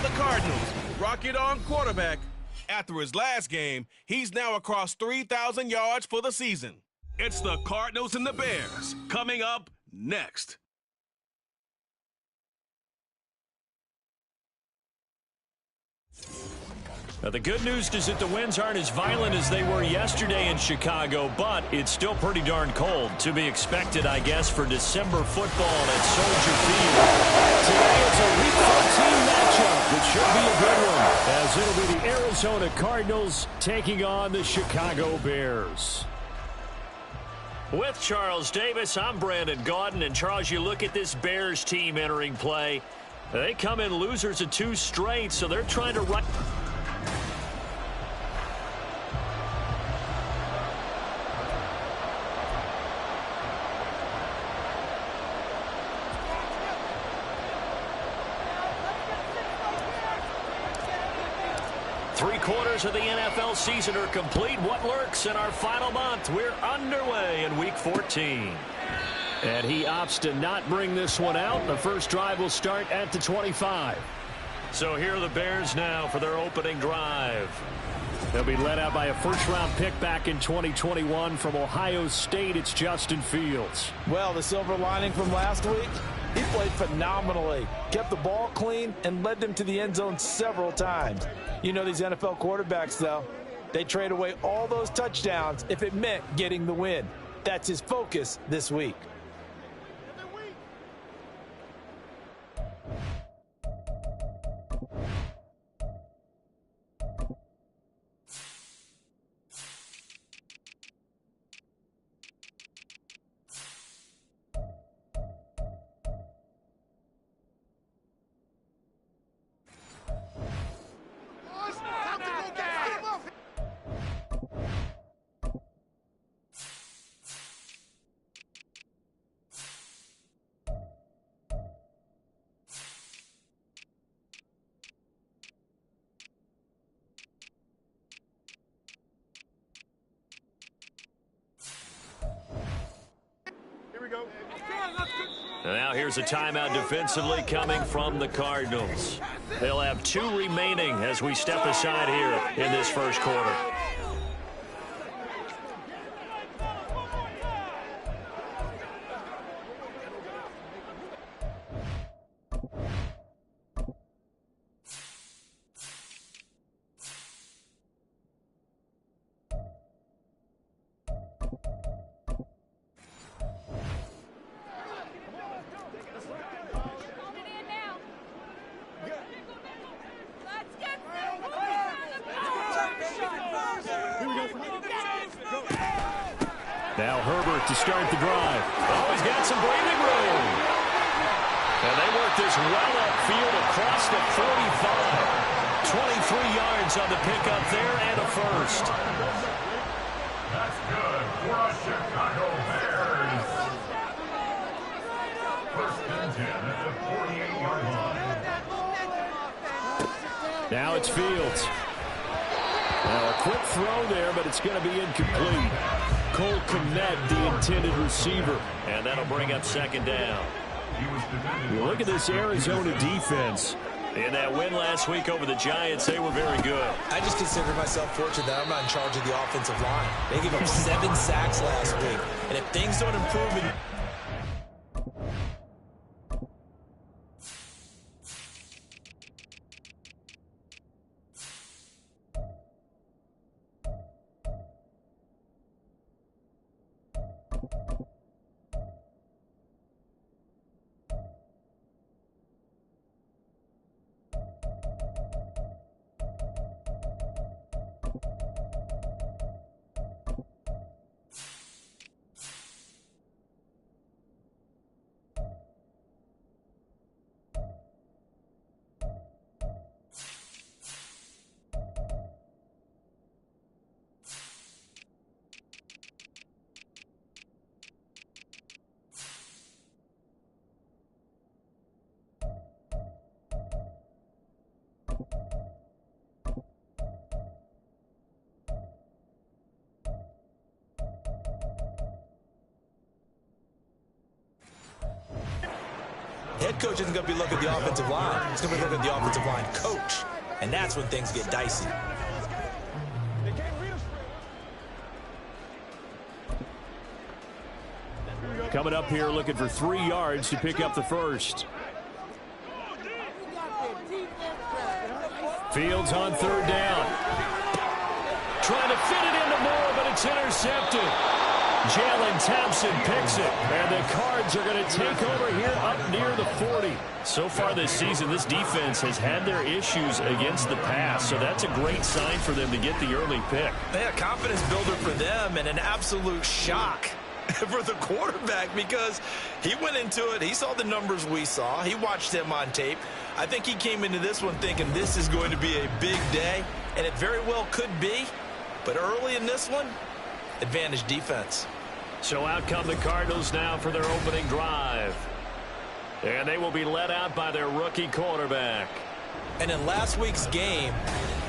the Cardinals, Rocket on quarterback. After his last game, he's now across 3,000 yards for the season. It's the Cardinals and the Bears coming up next. Now, the good news is that the winds aren't as violent as they were yesterday in Chicago, but it's still pretty darn cold. To be expected, I guess, for December football at Soldier Field. Today it's a Week 14 matchup, which should be a good one, as it'll be the Arizona Cardinals taking on the Chicago Bears. With Charles Davis, I'm Brandon Gaudin. And, Charles, you look at this Bears team entering play. They come in losers of 2 straight, so they're trying to run. Three-quarters of the NFL season are complete. What lurks in our final month? We're underway in Week 14. And he opts to not bring this one out. The first drive will start at the 25. So here are the Bears now for their opening drive. They'll be led out by a first-round pick back in 2021 from Ohio State. It's Justin Fields. Well, the silver lining from last week, he played phenomenally. Kept the ball clean and led them to the end zone several times. You know these NFL quarterbacks, though. They trade away all those touchdowns if it meant getting the win. That's his focus this week. Now here's a timeout defensively coming from the Cardinals. They'll have 2 remaining as we step aside here in this first quarter. Now Herbert to start the drive. Oh, he's got some breathing room. And they work this well upfield across the 45. 23 yards on the pickup there and a first. That's good for the Chicago Bears. First and 10 at the 48-yard line. Now it's Fields. Now a quick throw there, but it's going to be incomplete. Cole Kmet, the intended receiver. And that'll bring up second down. Look at this Arizona defense. In that win last week over the Giants, they were very good. I just consider myself fortunate that I'm not in charge of the offensive line. They gave up 7 sacks last week. And if things don't improve in Head coach isn't going to be looking at the offensive line. He's going to be looking at the offensive line coach. And that's when things get dicey. Coming up here looking for 3 yards to pick up the first. Fields on 3rd down. Trying to fit it into Moore, but it's intercepted. Jalen Thompson picks it, and the Cards are going to take over here up near the 40. So far this season, this defense has had their issues against the pass, so that's a great sign for them to get the early pick. Yeah, confidence builder for them and an absolute shock for the quarterback because he went into it. He saw the numbers we saw. He watched him on tape. I think he came into this one thinking this is going to be a big day, and it very well could be. But early in this one, advantage defense. So out come the Cardinals now for their opening drive. And they will be led out by their rookie quarterback. And in last week's game,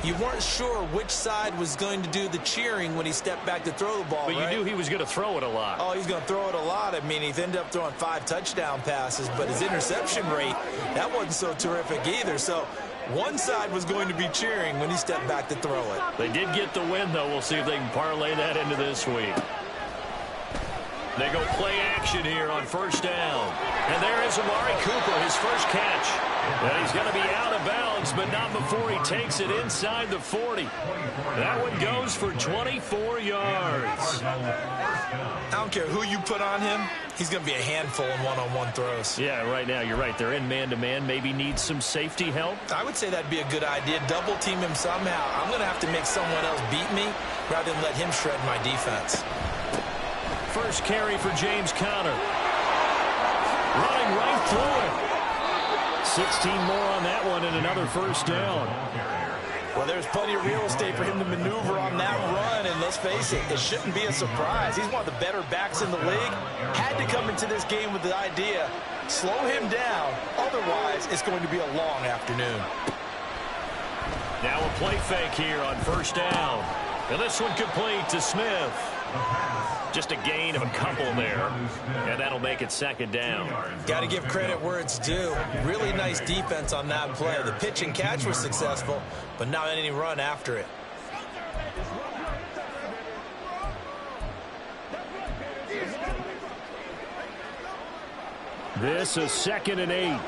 you weren't sure which side was going to do the cheering when he stepped back to throw the ball, But right? you knew he was going to throw it a lot. Oh, he's going to throw it a lot. I mean, he's ended up throwing 5 touchdown passes, but his interception rate, that wasn't so terrific either. So one side was going to be cheering when he stepped back to throw it. They did get the win, though. We'll see if they can parlay that into this week. They go play action here on 1st down. And there is Amari Cooper, his first catch. And he's going to be out of bounds, but not before he takes it inside the 40. That one goes for 24 yards. I don't care who you put on him. He's going to be a handful in one-on-one throws. Yeah, right now, you're right. They're in man-to-man. Maybe needs some safety help. I would say that'd be a good idea. Double team him somehow. I'm going to have to make someone else beat me rather than let him shred my defense. First carry for James Conner. Running right through it. 16 more on that one and another 1st down. Well, there's plenty of real estate for him to maneuver on that run, and let's face it, it shouldn't be a surprise. He's one of the better backs in the league. Had to come into this game with the idea, slow him down, otherwise it's going to be a long afternoon. Now a play fake here on 1st down. And this one complete to Smith. Just a gain of a couple there, and that'll make it 2nd down. Got to give credit where it's due. Really nice defense on that play. The pitch and catch was successful, but not any run after it. This is 2nd and 8.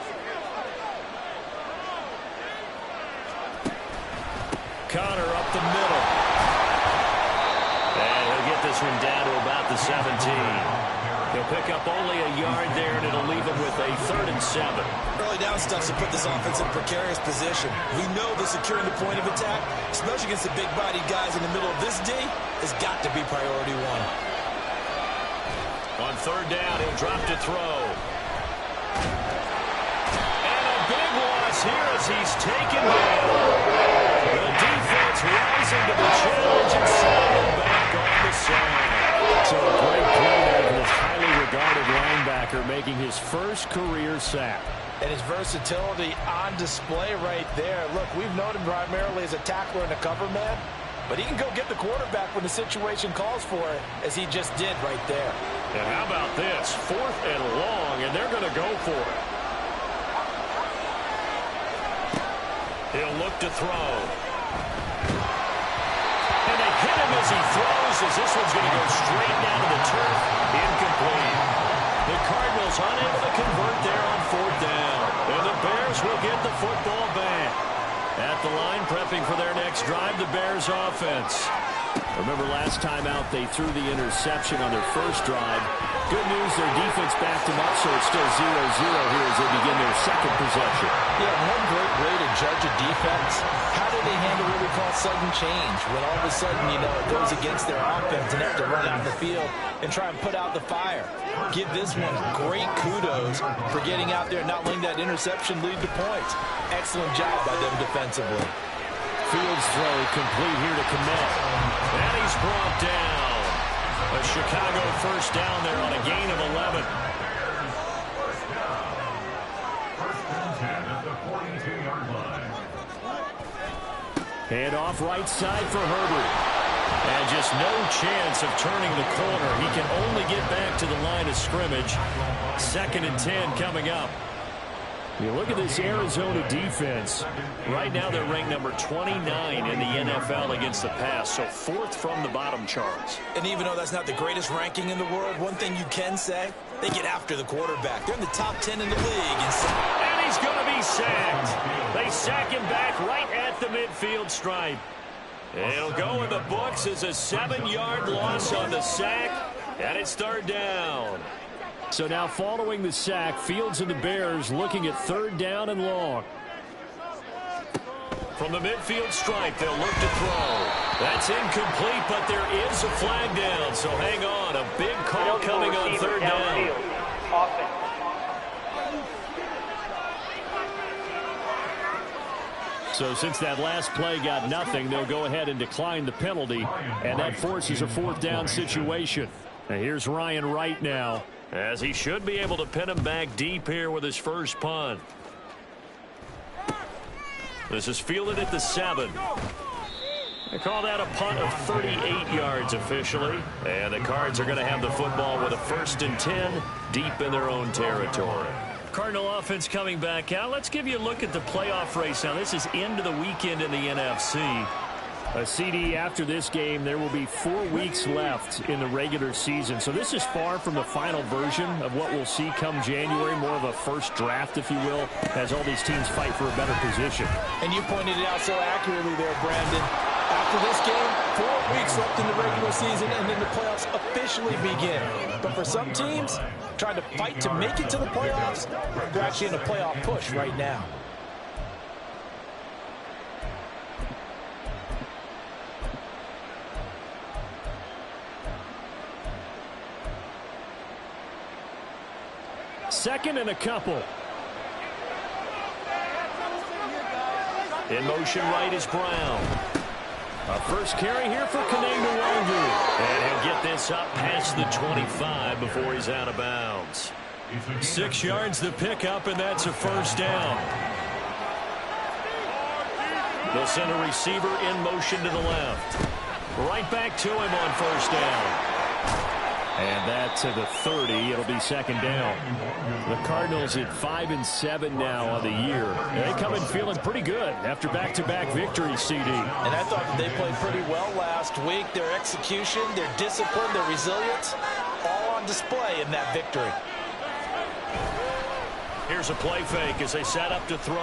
Conner up the middle. And he'll get this one down to about the 17. He'll pick up only a yard there, and it'll leave him with a 3rd and 7. Early down stuff to put this offense in a precarious position. We know the securing the point of attack, especially against the big-bodied guys in the middle of this D, has got to be priority 1. On 3rd down, he'll drop to throw. And a big loss here as he's taken down. The defense rising to the challenge and sending him back on the side. So a great play there for this highly regarded linebacker making his first career sack. And his versatility on display right there. Look, we've known him primarily as a tackler and a cover man, but he can go get the quarterback when the situation calls for it, as he just did right there. And how about this? 4th and long, and they're going to go for it. He'll look to throw. And they hit him as he throws, as this one's going to go straight down to the turf. Incomplete. The Cardinals unable to convert there on 4th down. And the Bears will get the football back. At the line, prepping for their next drive, the Bears offense. Remember last time out, they threw the interception on their first drive. Good news, their defense backed them up, so it's still 0-0 here as they begin their 2nd possession. Yeah, one great way to judge a defense. How do they handle what we call sudden change? When all of a sudden, you know, it goes against their offense and have to run out the field and try and put out the fire. Give this one great kudos for getting out there and not letting that interception lead to points. Excellent job by them defensively. Fields throw complete here to Kmet. And he's brought down. A Chicago 1st down there on a gain of 11. First and 10 at the 42-yard line. Hand off right side for Herbert. And just no chance of turning the corner. He can only get back to the line of scrimmage. 2nd and 10 coming up. You look at this Arizona defense. Right now they're ranked number 29 in the NFL against the pass, so 4th from the bottom, Charles. And even though that's not the greatest ranking in the world, one thing you can say, they get after the quarterback. They're in the top 10 in the league. And he's going to be sacked. They sack him back right at the midfield stripe. It'll go in the books as a 7-yard loss on the sack, and it's 3rd down. So now following the sack, Fields and the Bears looking at 3rd down and long. From the midfield stripe, they'll look to throw. That's incomplete, but there is a flag down, so hang on. A big call coming on 3rd down. So since that last play got nothing, they'll go ahead and decline the penalty, and that forces a 4th down situation. Now here's Ryan Wright now, as he should be able to pin him back deep here with his first punt. This is fielded at the 7. They call that a punt of 38 yards officially. And the Cards are going to have the football with a 1st and 10 deep in their own territory. Cardinal offense coming back out. Let's give you a look at the playoff race now. This is into the weekend in the NFC. A CD after this game, there will be 4 weeks left in the regular season. So this is far from the final version of what we'll see come January, more of a first draft, if you will, as all these teams fight for a better position. And you pointed it out so accurately there, Brandon. After this game, 4 weeks left in the regular season, and then the playoffs officially begin. But for some teams, trying to fight to make it to the playoffs, they're actually in a playoff push right now. Second and a couple. In motion right is Brown. A first carry here for Kananga Wangu. And he'll get this up past the 25 before he's out of bounds. 6 yards the pickup, and that's a 1st down. They'll send a receiver in motion to the left. Right back to him on 1st down. And that to the 30. It'll be 2nd down. The Cardinals at 5-7 now on the year. They come in feeling pretty good after back-to-back victories, CD. And I thought that they played pretty well last week. Their execution, their discipline, their resilience, all on display in that victory. Here's a play fake as they set up to throw.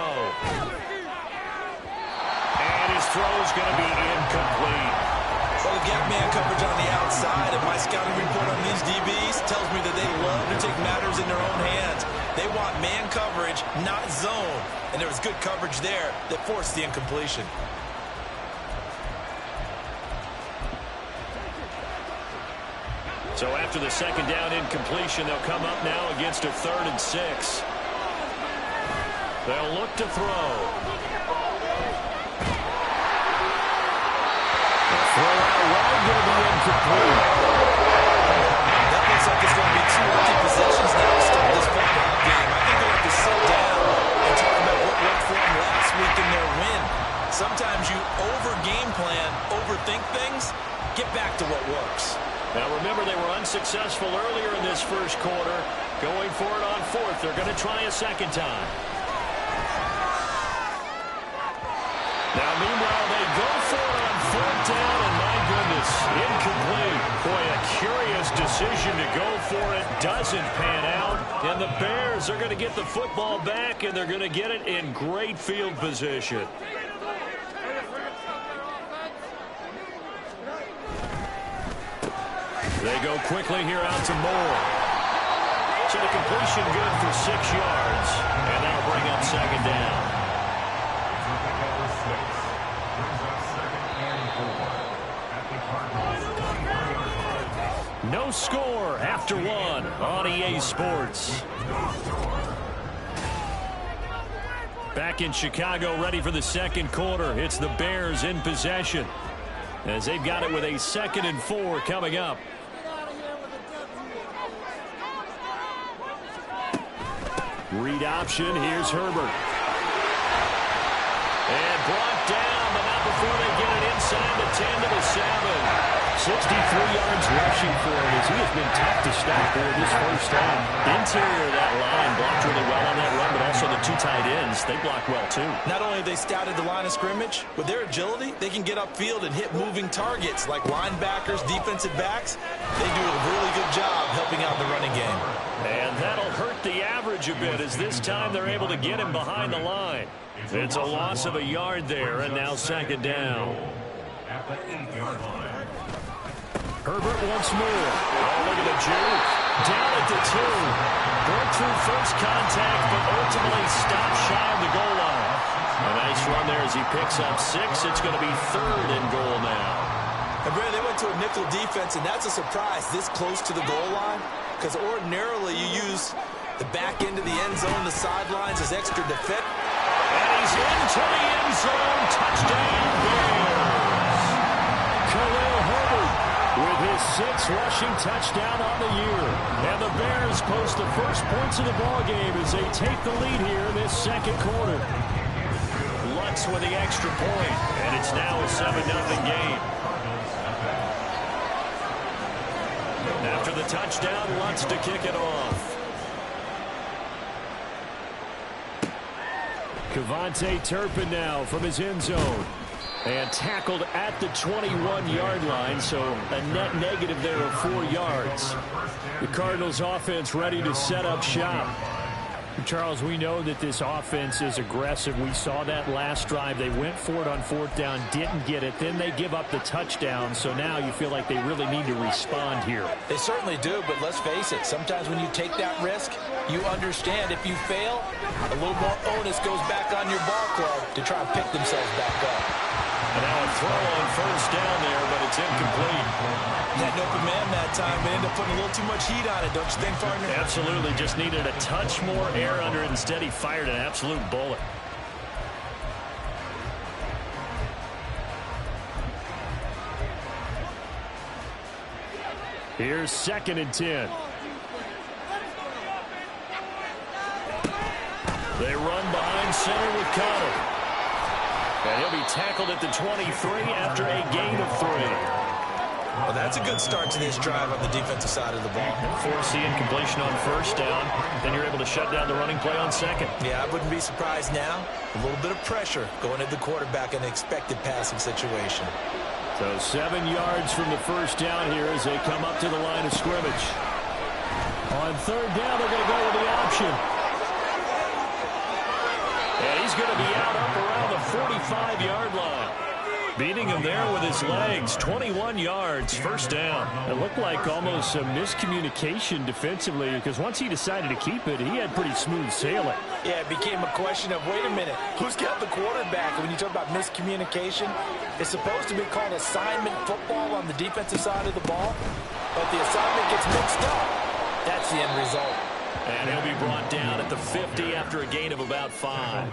And his throw's going to be incomplete. Well, the gap man coverage on the outside, and my scouting report on these DBs tells me that they love to take matters in their own hands. They want man coverage, not zone. And there was good coverage there that forced the incompletion. So after the 2nd down incompletion, they'll come up now against a 3rd and 6. They'll look to throw. Throw out wide, going to be incomplete. That looks like it's going to be 2 empty possessions now to start this football game. I think they'll have to sit down and talk about what worked for them last week in their win. Sometimes you over-game plan, overthink things, get back to what works. Now remember, they were unsuccessful earlier in this first quarter. Going for it on 4th. They're going to try a 2nd time. Now meanwhile, they go for it on 4th down, and my goodness, incomplete. Boy, a curious decision to go for it. Doesn't pan out. And the Bears are going to get the football back, and they're going to get it in great field position. They go quickly here out to Moore. So the completion good for 6 yards. And that'll bring up 2nd down. No score after 1 on EA Sports. Back in Chicago, ready for the 2nd quarter. It's the Bears in possession, as they've got it with a 2nd and 4 coming up. Read option. Here's Herbert. And brought down, but not before they get it inside the 10 to the 7. yards rushing for him as he has been tough to stop for this first half. Interior of that line blocked really well on that run, but also the two tight ends, they blocked well too. Not only have they scouted the line of scrimmage, with their agility, they can get upfield and hit moving targets like linebackers, defensive backs. They do a really good job helping out the running game. And that'll hurt the average a bit as this time they're able to get him behind the line. It's a loss of a yard there, and now second down. At the 8-yard line. Herbert once more. Oh, look at the juke. Down at the 2. Broke through first contact, but ultimately stopped shy of the goal line. A nice run there as he picks up 6. It's going to be 3rd and goal now. And Brandon, they went to a nickel defense, and that's a surprise this close to the goal line, because ordinarily you use the back end of the end zone, the sidelines as extra defense. And he's into the end zone. Touchdown, Bears. Khalil Herbert with his 6th rushing touchdown on the year. And the Bears post the first points of the ballgame as they take the lead here in this second quarter. Lutz with the extra point, and it's now a 7-0 game. After the touchdown, Lutz to kick it off. Kevontae Turpin now from his end zone. And tackled at the 21-yard line, so a net negative there of 4 yards. The Cardinals offense ready to set up shop. Charles, we know that this offense is aggressive. We saw that last drive. They went for it on 4th down, didn't get it. Then they give up the touchdown, so now you feel like they really need to respond here. They certainly do, but let's face it, sometimes when you take that risk, you understand if you fail, a little more onus goes back on your ball club to try and pick themselves back up. And now a throw on 1st down there, but it's incomplete. Had an open man that time, but ended up putting a little too much heat on it, don't you think, partner? Absolutely, just needed a touch more air under it. Instead, he fired an absolute bullet. Here's 2nd and 10. They run behind center with Connor. And he'll be tackled at the 23 after a gain of 3. Well, that's a good start to this drive on the defensive side of the ball. Force the incompletion on 1st down. Then you're able to shut down the running play on 2nd. Yeah, I wouldn't be surprised now. A little bit of pressure going at the quarterback in an expected passing situation. So 7 yards from the 1st down here as they come up to the line of scrimmage. On 3rd down, they're going to go with the option. And he's going to be out up around the 45-yard line. Beating him there with his legs. 21 yards, 1st down. It looked like almost a miscommunication defensively because once he decided to keep it, he had pretty smooth sailing. Yeah, it became a question of, wait a minute, who's got the quarterback? When you talk about miscommunication, it's supposed to be called assignment football on the defensive side of the ball, but the assignment gets mixed up. That's the end result. And he'll be brought down at the 50 after a gain of about 5.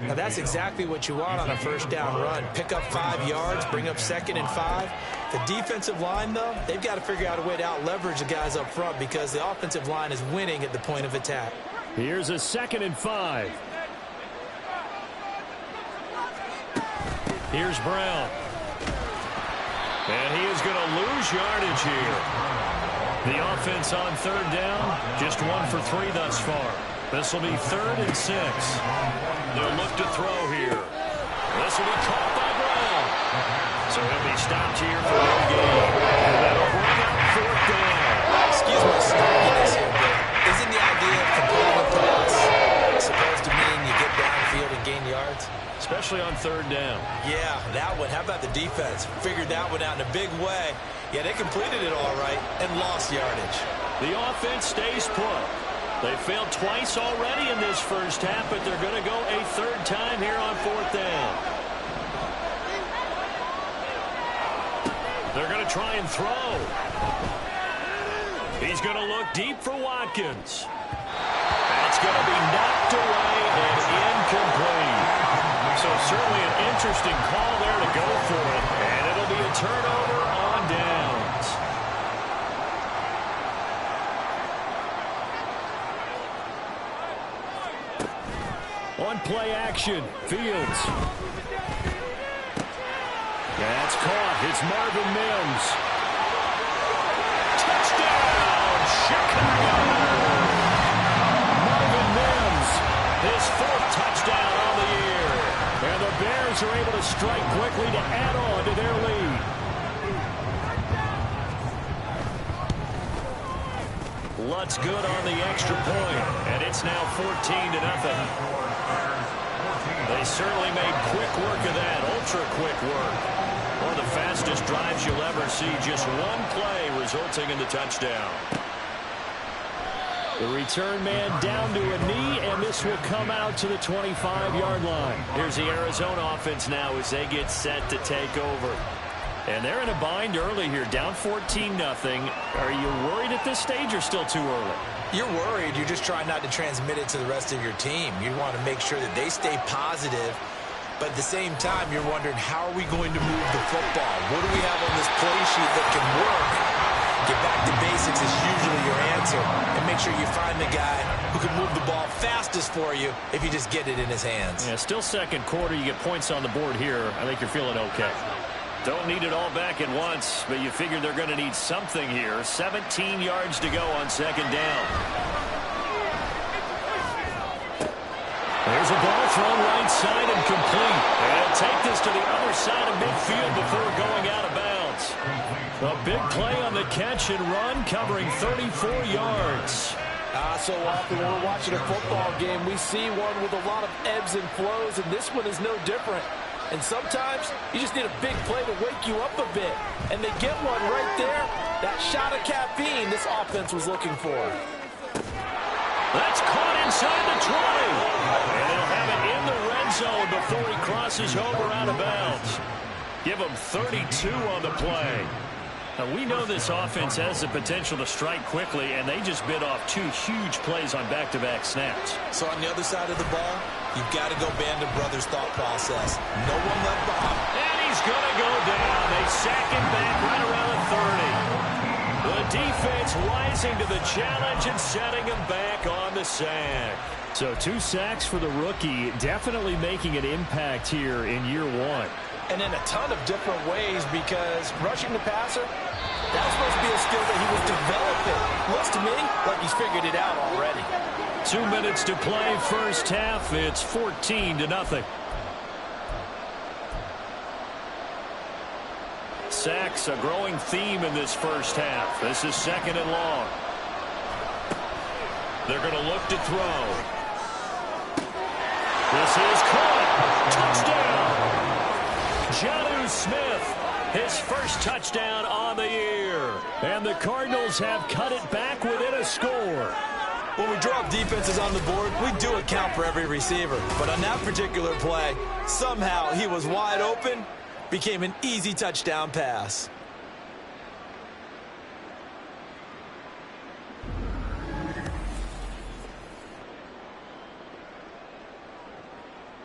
Now that's exactly what you want on a 1st down run. Pick up 5 yards, bring up 2nd and 5. The defensive line, though, they've got to figure out a way to out-leverage the guys up front because the offensive line is winning at the point of attack. Here's a 2nd and 5. Here's Brown. And he is going to lose yardage here. The offense on 3rd down, just 1 for 3 thus far. This will be 3rd and 6. They'll look to throw here. This will be caught by Brown. So he'll be stopped here for no gain. And that'll bring up 4th down. Excuse my snarkiness here, but isn't the idea of completing a pass supposed to mean you get downfield and gain yards? Especially on 3rd down. Yeah, that one. How about the defense? Figured that one out in a big way. Yeah, they completed it all right and lost yardage. The offense stays put. They failed twice already in this first half, but they're going to go a 3rd time here on 4th down. They're going to try and throw. He's going to look deep for Watkins. That's going to be knocked away and incomplete. So certainly an interesting call there to go for it, and it'll be a turnover on downs. On play action, Fields. That's It's caught. It's Marvin Mims. Touchdown, Chicago! Marvin Mims, his 4th touchdown on the year. And the Bears are able to strike quickly to add on to their lead. Lutz good on the extra point, and it's now 14-0. They certainly made quick work of that, ultra-quick work. One of the fastest drives you'll ever see, just one play resulting in the touchdown. The return man down to a knee, and this will come out to the 25-yard line. Here's the Arizona offense now as they get set to take over. And they're in a bind early here, down 14-0. Are you worried at this stage or still too early? You're worried. You're just trying not to transmit it to the rest of your team. You want to make sure that they stay positive. But at the same time, you're wondering, how are we going to move the football? What do we have on this play sheet that can work? Get back to basics is usually your answer. And make sure you find the guy who can move the ball fastest for you if you just get it in his hands. Yeah, still second quarter. You get points on the board here. I think you're feeling okay. Don't need it all back at once, but you figure they're going to need something here. 17 yards to go on second down. There's a ball thrown right side and complete. And take this to the other side of midfield before going out of bounds. A big play on the catch and run, covering 34 yards. So often when we're watching a football game, we see one with a lot of ebbs and flows, and this one is no different. And sometimes you just need a big play to wake you up a bit. And they get one right there. That shot of caffeine this offense was looking for. That's caught inside the 20. And they'll have it in the red zone before he crosses over out of bounds. Give him 32 on the play. Now, we know this offense has the potential to strike quickly, and they just bit off 2 huge plays on back-to-back snaps. So on the other side of the ball, you've got to go Band of Brothers thought process. No one left behind. And he's going to go down. They sack him back right around the 30. The defense rising to the challenge and setting him back on the sack. So 2 sacks for the rookie, definitely making an impact here in year 1. And in a ton of different ways, because rushing the passer, that was supposed to be a skill that he was developing. Looks to me like he's figured it out already. 2 minutes to play first half. It's 14-0. Sacks, a growing theme in this first half. This is 2nd and long. They're going to look to throw. This is caught. Touchdown. Jonnu Smith, his first touchdown on the year. And the Cardinals have cut it back within a score. When we draw up defenses on the board, we do account for every receiver. But on that particular play, somehow he was wide open, became an easy touchdown pass.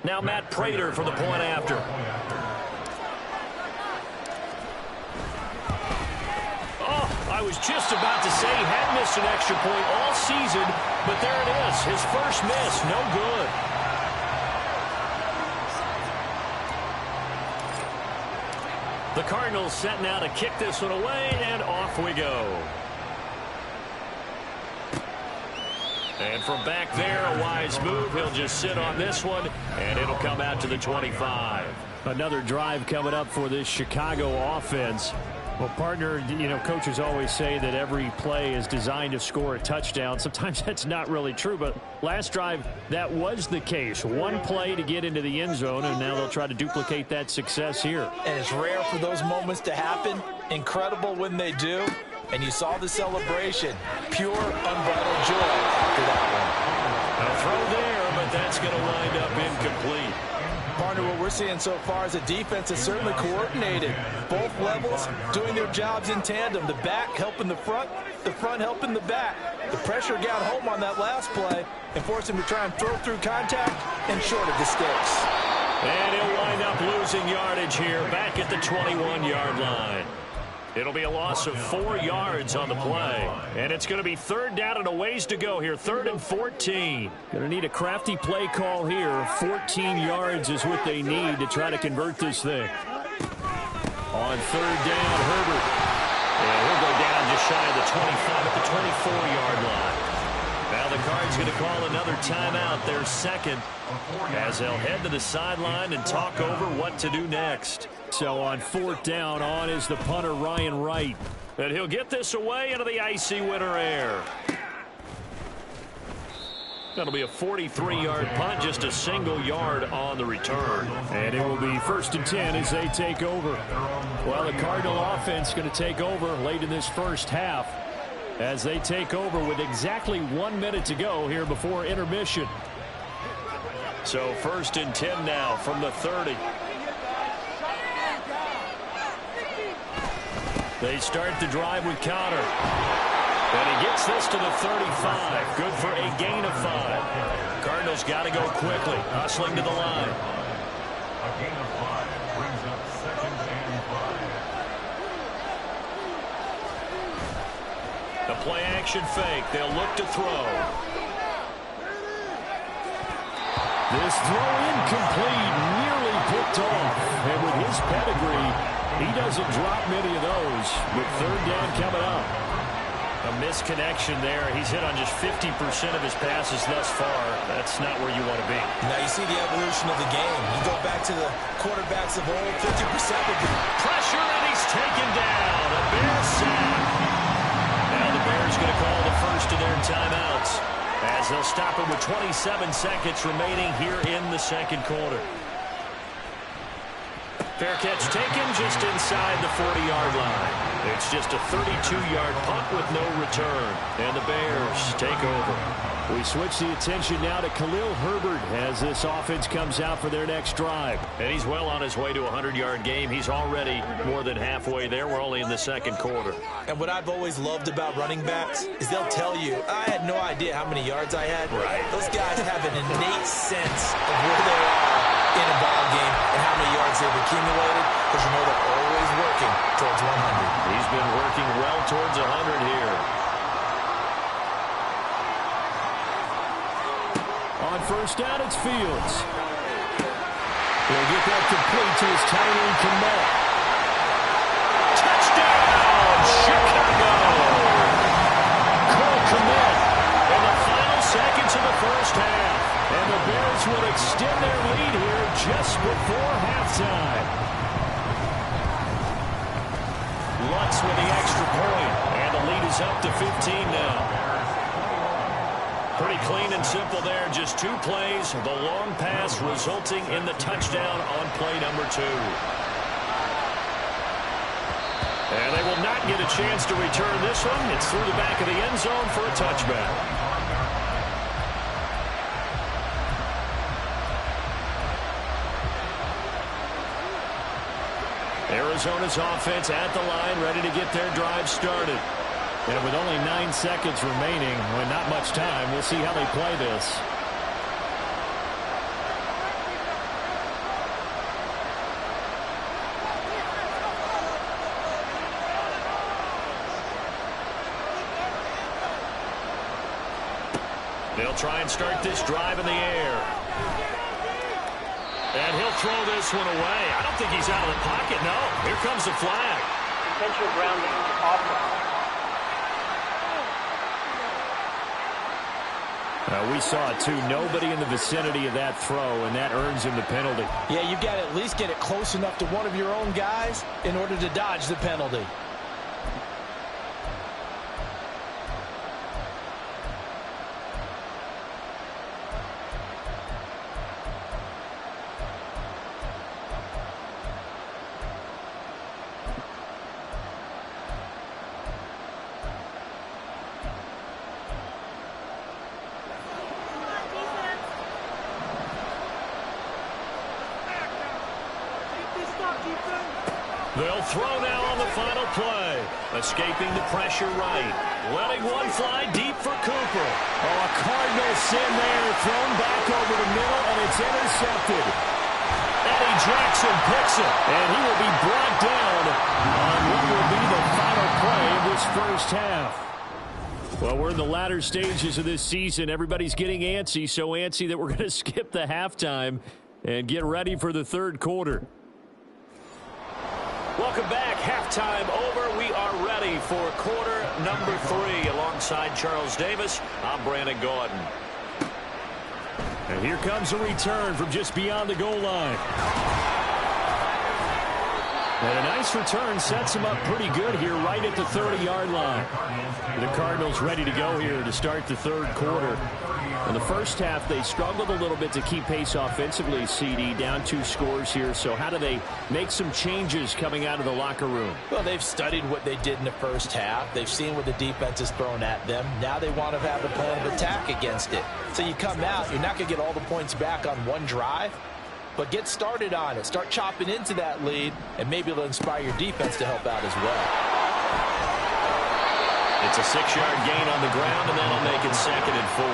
Now Matt Prater for the point after. I was just about to say he had missed an extra point all season, but there it is. His first miss, no good. The Cardinals set now to kick this one away, and off we go. And from back there, a wise move. He'll just sit on this one, and it'll come out to the 25. Another drive coming up for this Chicago offense. Well, partner, you know, coaches always say that every play is designed to score a touchdown. Sometimes that's not really true, but last drive, that was the case. One play to get into the end zone, and now they'll try to duplicate that success here. And it's rare for those moments to happen. Incredible when they do. And you saw the celebration. Pure, unbridled joy after that one. A throw there, but that's going to wind up incomplete. Partner, what we're seeing so far is a defense that's certainly coordinated. Both levels doing their jobs in tandem. The back helping the front helping the back. The pressure got home on that last play and forced him to try and throw through contact and short of the sticks. And he'll wind up losing yardage here back at the 21-yard line. It'll be a loss of 4 yards on the play. And it's going to be 3rd down and a ways to go here. 3rd and 14. Going to need a crafty play call here. 14 yards is what they need to try to convert this thing. On third down, Herbert. And he'll go down just shy of the 25 at the 24-yard line. Now the Cards going to call another timeout, their second, as they'll head to the sideline and talk over what to do next. So on fourth down, on is the punter, Ryan Wright. And he'll get this away into the icy winter air. That'll be a 43-yard punt, just a single yard on the return. And it will be 1st and 10 as they take over. Well, the Cardinal offense going to take over late in this first half as they take over with exactly 1 minute to go here before intermission. So 1st and 10 now from the 30. They start the drive with Counter. And he gets this to the 35. Good for a gain of 5. Cardinals got to go quickly, hustling to the line. A gain of 5 brings up 2nd and 5. The play action fake. They'll look to throw. This throw incomplete, nearly picked off. And with his pedigree, he doesn't drop many of those. With third down coming up. A misconnection there. He's hit on just 50% of his passes thus far. That's not where you want to be. Now you see the evolution of the game. You go back to the quarterbacks of old, 50% would be Pressure, and he's taken down. A Bears sack. Now the Bears going to call the first of their timeouts as they'll stop it with 27 seconds remaining here in the second quarter. Fair catch taken just inside the 40-yard line. It's just a 32-yard punt with no return. And the Bears take over. We switch the attention now to Khalil Herbert as this offense comes out for their next drive. And he's well on his way to a 100-yard game. He's already more than halfway there. We're only in the second quarter. And what I've always loved about running backs is they'll tell you, I had no idea how many yards I had. Right. Those guys have an innate sense of where they are in a ball game and how many yards they've accumulated, because you know they're always working towards 100. He's been working well towards 100 here. On first down, it's Fields. He'll get that complete to his tight end, Kmet. Touchdown, Chicago! Cole Kmet in the final seconds of the first half. And the Bears will extend their lead here just before halftime. Lutz with the extra point, and the lead is up to 15 now. Pretty clean and simple there, just 2 plays. The long pass resulting in the touchdown on play number 2. And they will not get a chance to return this one. It's through the back of the end zone for a touchback. Arizona's offense at the line, ready to get their drive started. And with only 9 seconds remaining, with not much time, we'll see how they play this. They'll try and start this drive in the air. And he'll throw this one away. I don't think he's out of the pocket, no. Here comes the flag. Intentional grounding, offense. We saw it, too. Nobody in the vicinity of that throw, and that earns him the penalty. Yeah, you've got to at least get it close enough to one of your own guys in order to dodge the penalty. They'll throw now on the final play. Escaping the pressure right. Letting one fly deep for Cooper. Oh, a Cardinal sin there. Thrown back over the middle, and it's intercepted. Eddie Jackson picks it. And he will be brought down on what will be the final play of this first half. Well, we're in the latter stages of this season. Everybody's getting antsy, so antsy that we're going to skip the halftime and get ready for the third quarter. Welcome back. Halftime over. We are ready for quarter number 3. Alongside Charles Davis, I'm Brandon Gordon. And here comes a return from just beyond the goal line. And a nice return sets him up pretty good here right at the 30-yard line. The Cardinals ready to go here to start the third quarter. In the first half, they struggled a little bit to keep pace offensively, CD, down 2 scores here. So how do they make some changes coming out of the locker room? Well, they've studied what they did in the first half. They've seen what the defense is throwing at them. Now they want to have a plan of attack against it. So you come out, you're not going to get all the points back on one drive, but get started on it. Start chopping into that lead, and maybe it'll inspire your defense to help out as well. It's a 6-yard gain on the ground, and that'll make it 2nd and 4.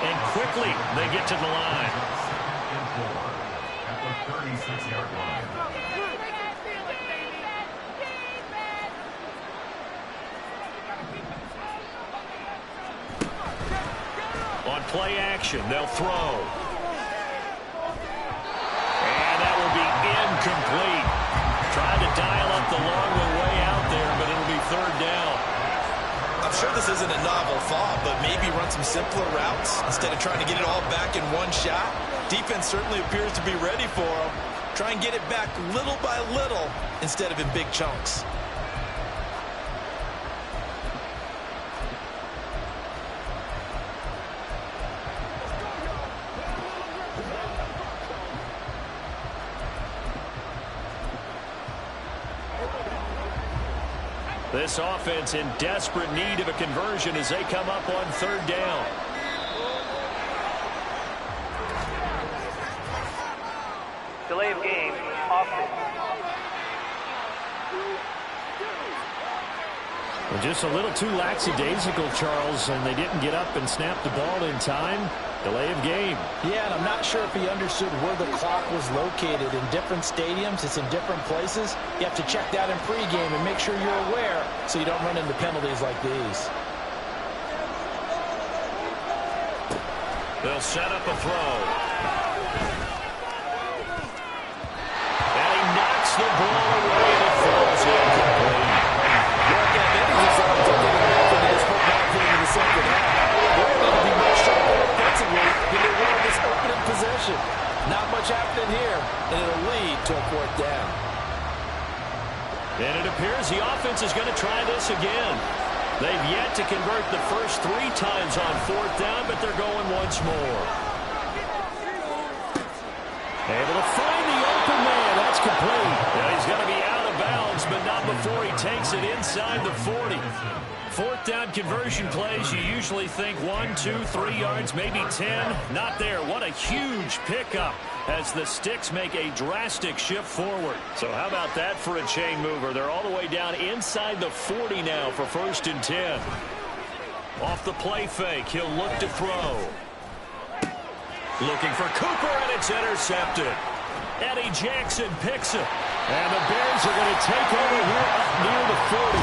And quickly, they get to the line. At the 36-yard line. On play action, they'll throw. And that will be incomplete. Trying to dial up the long way out there, but it'll be 3rd down. I'm sure this isn't a novel thought, but maybe run some simpler routes instead of trying to get it all back in one shot. Defense certainly appears to be ready for them. Try and get it back little by little instead of in big chunks. This offense in desperate need of a conversion as they come up on 3rd down. Delay of game, offense. Well, just a little too lackadaisical, Charles, and they didn't get up and snap the ball in time. Delay of game. Yeah, and I'm not sure if he understood where the clock was located. In different stadiums, it's in different places. You have to check that in pregame and make sure you're aware so you don't run into penalties like these. They'll set up a throw. And he knocks the ball away and it falls incomplete. Look at that. He's decided to take it back and just put back into the second half. They're going to be much sharper offensively than they were in this opening possession. Not much happening here, and it'll lead to a 4th down. And it appears the offense is going to try this again. They've yet to convert the first 3 times on 4th down, but they're going once more. Able to find the open man. That's complete. Now he's going to be out of bounds, but not before he takes it inside the 40. 4th down conversion plays, you usually think 1, 2, 3 yards, maybe 10. Not there. What a huge pickup as the Sticks make a drastic shift forward. So how about that for a chain mover? They're all the way down inside the 40 now for 1st and 10. Off the play fake, he'll look to throw. Looking for Cooper, and it's intercepted. Eddie Jackson picks it. And the Bears are going to take over here up near the 40.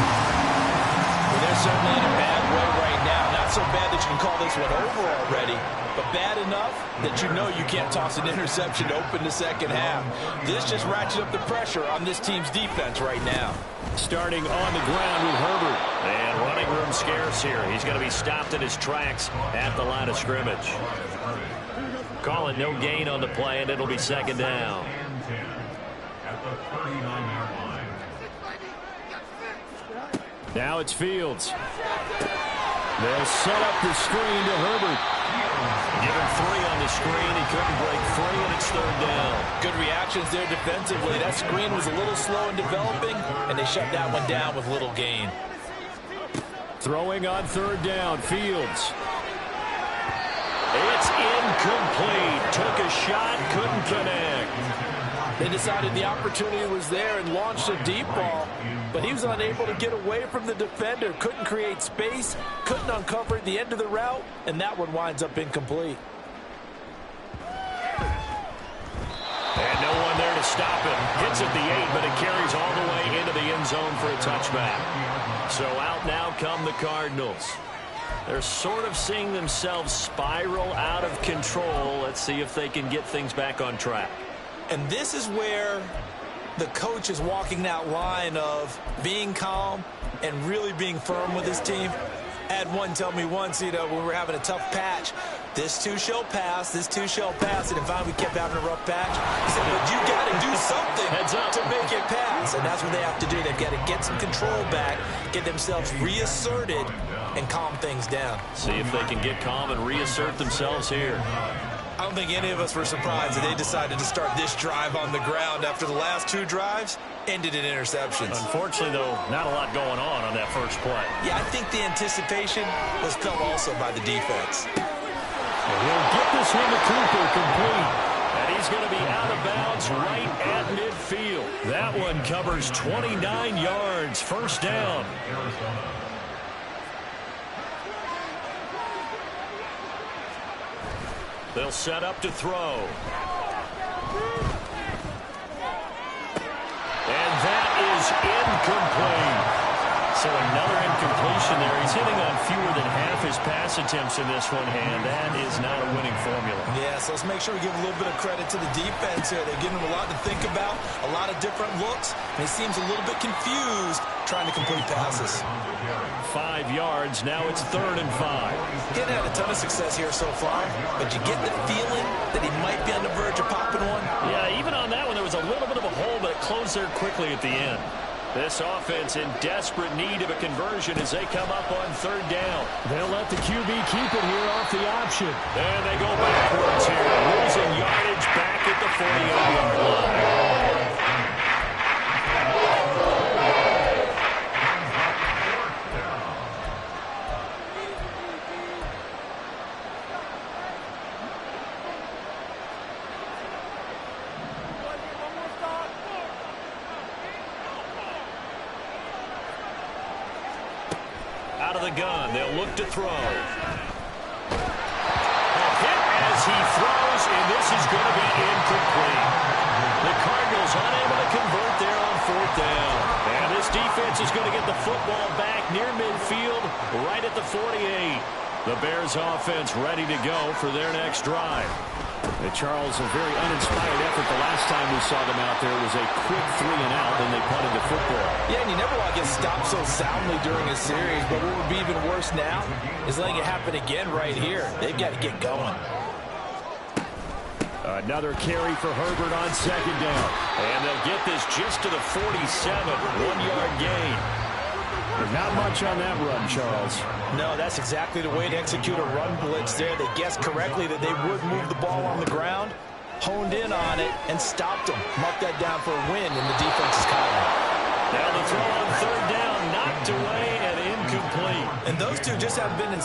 Well, they're certainly in a bad way right now. Not so bad that you can call this one over already, but bad enough that you know you can't toss an interception to open the second half. This just ratchets up the pressure on this team's defense right now. Starting on the ground with Herbert. And running room scarce here. He's going to be stopped in his tracks at the line of scrimmage. Call it no gain on the play, and it'll be 2nd down. At the 39-yard line. Now it's Fields. They'll set up the screen to Herbert. Given 3 on the screen, he couldn't break free, and it's 3rd down. Good reactions there defensively. That screen was a little slow in developing, and they shut that one down with little gain. Throwing on 3rd down, Fields. It's incomplete. Took a shot, couldn't connect. They decided the opportunity was there and launched a deep ball, but he was unable to get away from the defender. Couldn't create space, couldn't uncover the end of the route, and that one winds up incomplete. And no one there to stop him. Hits at the 8, but it carries all the way into the end zone for a touchback. So out now come the Cardinals. They're sort of seeing themselves spiral out of control. Let's see if they can get things back on track. And this is where the coach is walking that line of being calm and really being firm with his team. I had one tell me once, when we were having a tough patch, this too shall pass, this too shall pass. And finally we kept having a rough patch. He said, but you got to do something to make it pass. And that's what they have to do. They've got to get some control back, get themselves reasserted, and calm things down. See if they can get calm and reassert themselves here. I don't think any of us were surprised that they decided to start this drive on the ground after the last two drives ended in interceptions. Unfortunately, though, not a lot going on that first play. Yeah, I think the anticipation was felt also by the defense. And he'll get this one to Cooper complete. And he's going to be out of bounds right at midfield. That one covers 29 yards. First down. They'll set up to throw. And that is incomplete. So another incompletion there. He's hitting on fewer than half his pass attempts in this one, and that is not a winning formula. Yeah, so let's make sure we give a little bit of credit to the defense here. They're giving him a lot to think about, a lot of different looks, and he seems a little bit confused trying to complete passes. 5 yards. Now it's 3rd and 5. He hadn't had a ton of success here so far, but you get the feeling that he might be on the verge of popping one. Yeah, even on that one, there was a little bit of a hole, but it closed there quickly at the end. This offense in desperate need of a conversion as they come up on 3rd down. They'll let the QB keep it here off the option. And they go backwards here, losing yardage back at the 48-yard line. Out of the gun, they'll look to throw. A hit as he throws, and this is going to be incomplete. The Cardinals unable to convert there on 4th down. And this defense is going to get the football back near midfield, right at the 48. The Bears offense ready to go for their next drive. Charles, a very uninspired effort. The last time we saw them out there was a quick 3 and out, and they punted the football. Yeah, and you never want to get stopped so soundly during a series, but what would be even worse now is letting it happen again right here. They've got to get going. Another carry for Herbert on 2nd down. And they'll get this just to the 47, 1-yard gain. There's not much on that run, Charles. No, that's exactly the way to execute a run blitz there. They guessed correctly that they would move the ball on the ground, honed in on it, and stopped them. Mark that down for a win in the defense's column. Now the throw on 3rd down, knocked away and incomplete. And those two just haven't been in...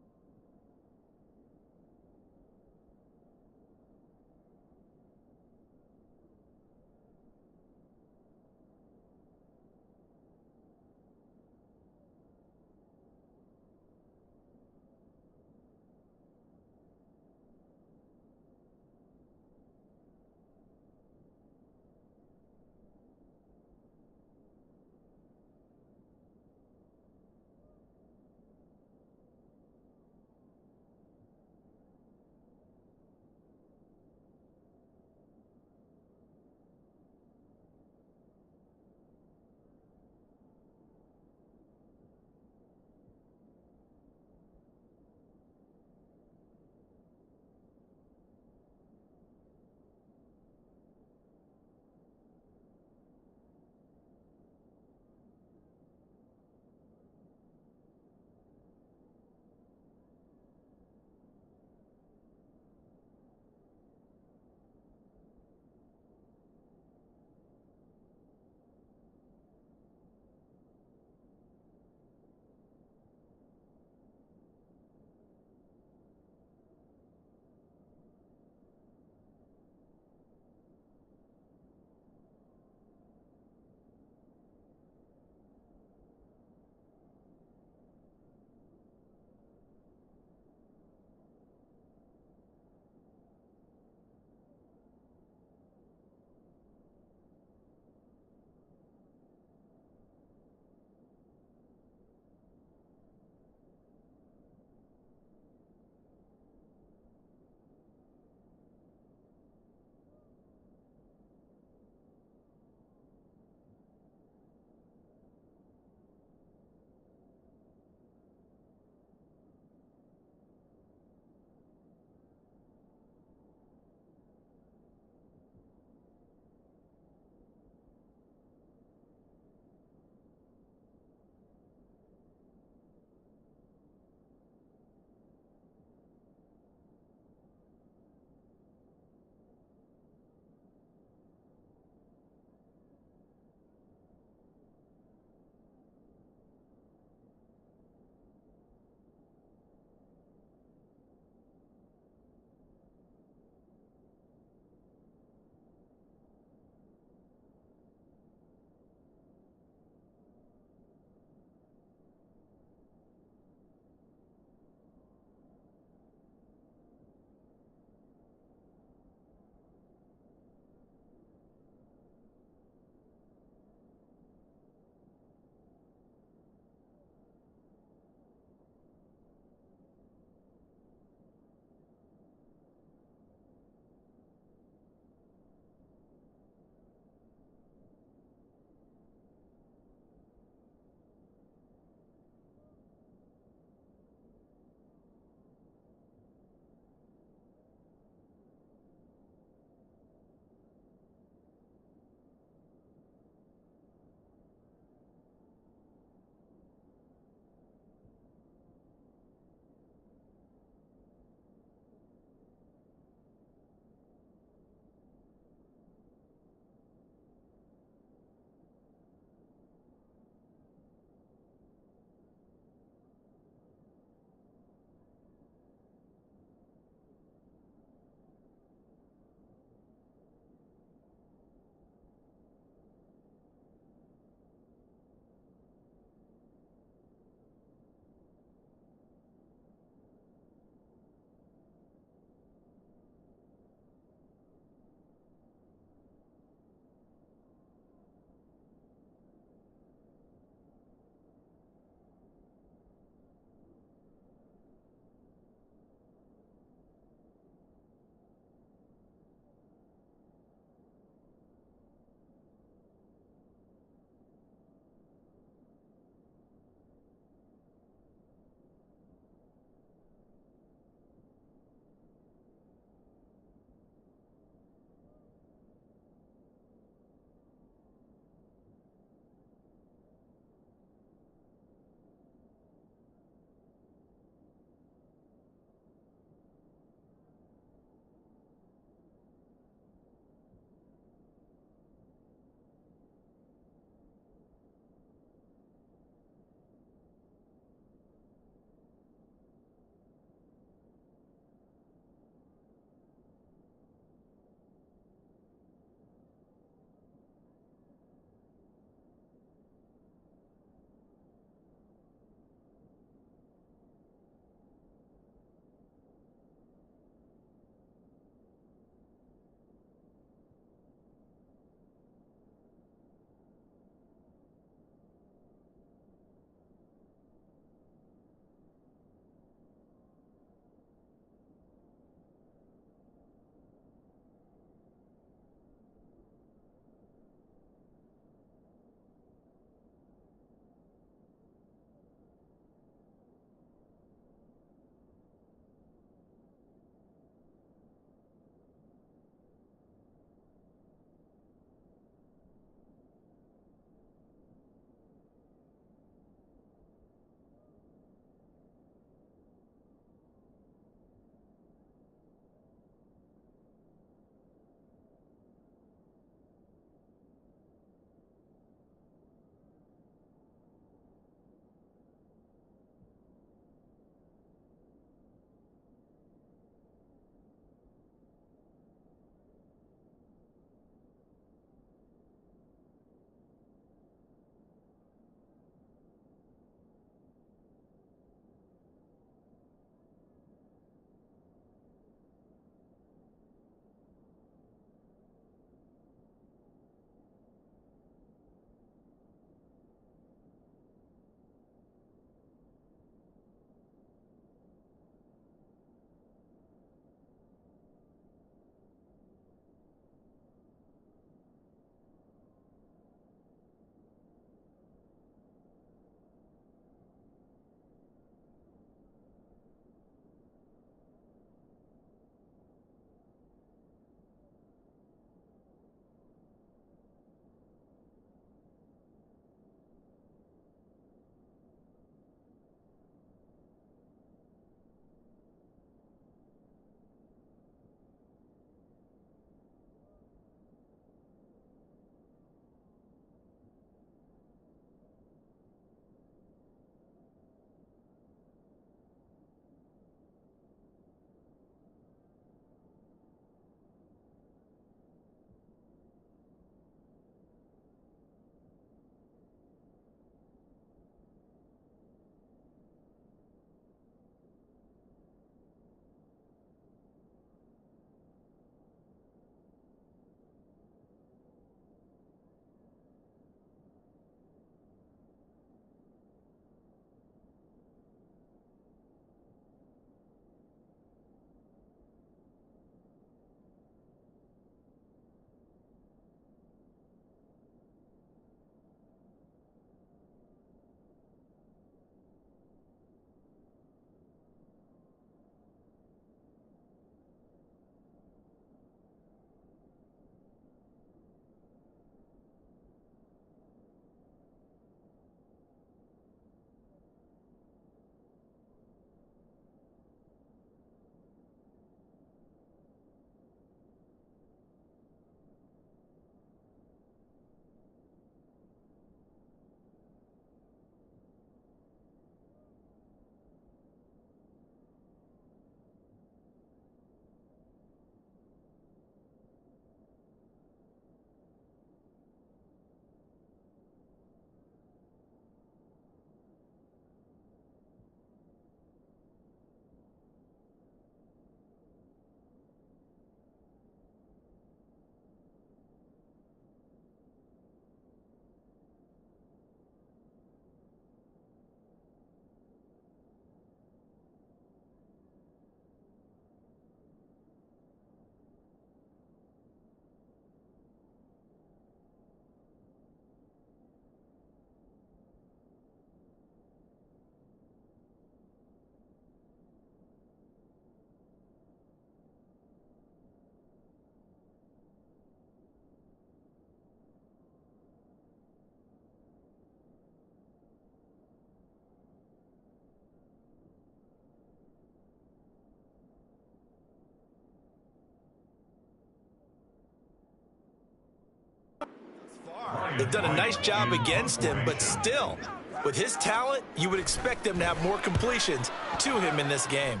They've done a nice job against him, but still, with his talent, you would expect them to have more completions to him in this game.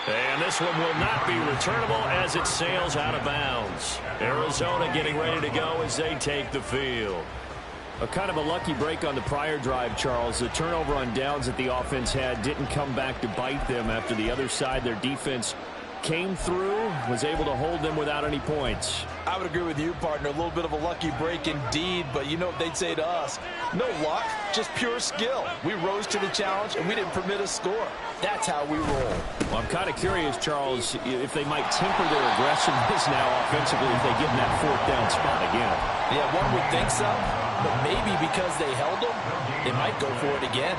And this one will not be returnable as it sails out of bounds. Arizona getting ready to go as they take the field. A kind of a lucky break on the prior drive, Charles. The turnover on downs that the offense had didn't come back to bite them after the other side. Their defense came through, was able to hold them without any points. I would agree with you, partner. A little bit of a lucky break indeed, but you know what they'd say to us? No luck, just pure skill. We rose to the challenge, and we didn't permit a score. That's how we roll. Well, I'm kind of curious, Charles, if they might temper their aggressiveness now offensively if they get in that fourth down spot again. Yeah, one would think so, but maybe because they held them, they might go for it again.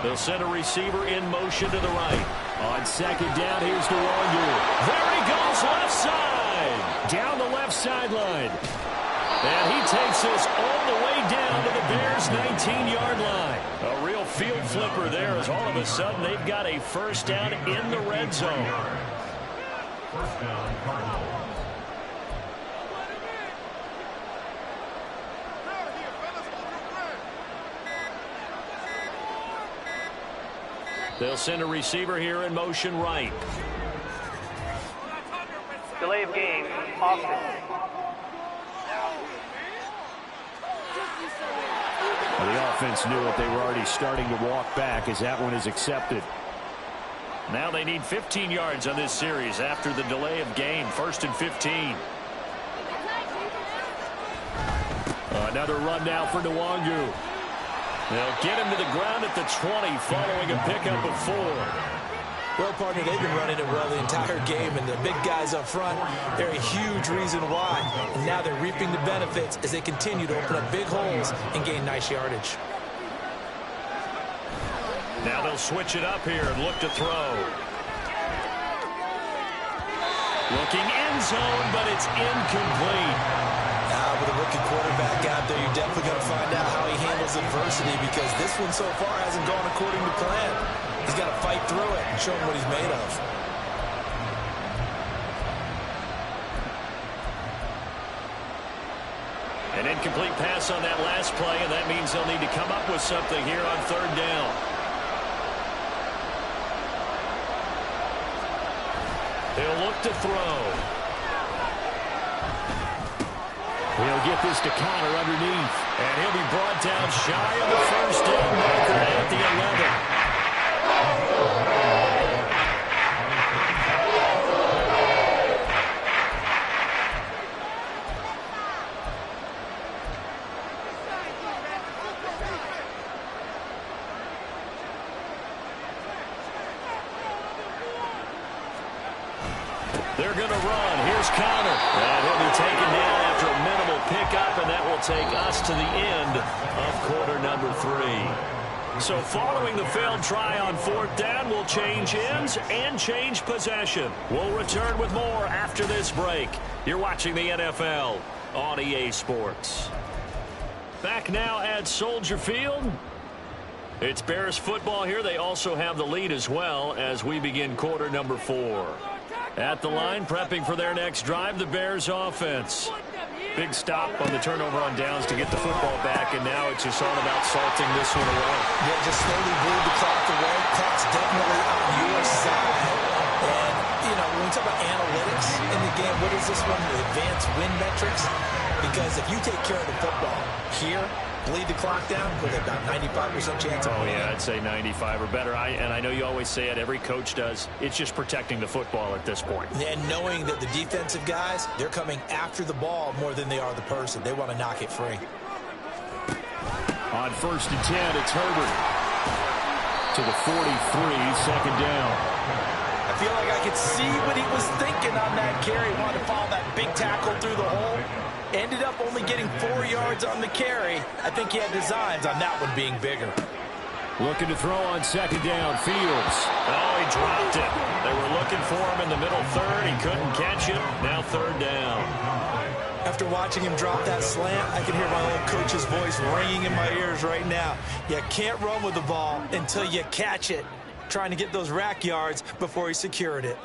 They'll send a receiver in motion to the right. On second down, here's DeWangu. There he goes, left side. Down the left sideline. And he takes this all the way down to the Bears' 19-yard line. A real field flipper there as all of a sudden they've got a first down in the red zone. First down, Cardinals. They'll send a receiver here in motion right. Delay of game, offense. Well, the offense knew it. They were already starting to walk back as that one is accepted. Now they need 15 yards on this series after the delay of game. 1st and 15. Another run now for DeWangu. They'll get him to the ground at the 20 following a pickup of 4. Well, partner, they've been running it well the entire game, and the big guys up front, they're a huge reason why. And now they're reaping the benefits as they continue to open up big holes and gain nice yardage. Now they'll switch it up here and look to throw. Looking end zone, but it's incomplete. With a rookie quarterback out there, you're definitely going to find out how he handles adversity because this one so far hasn't gone according to plan. He's got to fight through it and show him what he's made of. An incomplete pass on that last play, and that means they'll need to come up with something here on 3rd down. They'll look to throw. He'll get this to Connor underneath. And he'll be brought down shy of the first down marker at the 11. They're going to run. Here's Connor. And he'll be taken down after a minimal pickup, and that will take us to the end of quarter number 3. So following the failed try on 4th down, we'll change ends and change possession. We'll return with more after this break. You're watching the NFL on EA Sports. Back now at Soldier Field. It's Bears football here. They also have the lead as well as we begin quarter number 4. At the line, prepping for their next drive, the Bears offense. Big stop on the turnover on downs to get the football back, and now it's just all about salting this one away. Yeah, just slowly bleed the clock away. Clock's definitely on your side. And, you know, when we talk about analytics in the game, what is this one? The advanced win metrics? Because if you take care of the football here, bleed the clock down with about 95% chance of winning. Yeah, I'd say 95 or better. And I know you always say it, every coach does. It's just protecting the football at this point. And knowing that the defensive guys, they're coming after the ball more than they are the person. They want to knock it free. On 1st and 10, it's Herbert to the 43, 2nd down. I feel like I could see what he was thinking on that carry. He wanted to follow that big tackle through the hole. Ended up only getting 4 yards on the carry. I think he had designs on that one being bigger. Looking to throw on 2nd down, Fields. Oh, he dropped it. They were looking for him in the middle 3rd. He couldn't catch it. Now 3rd down. After watching him drop that slant, I can hear my old coach's voice ringing in my ears right now. You can't run with the ball until you catch it. Trying to get those rack yards before he secured it.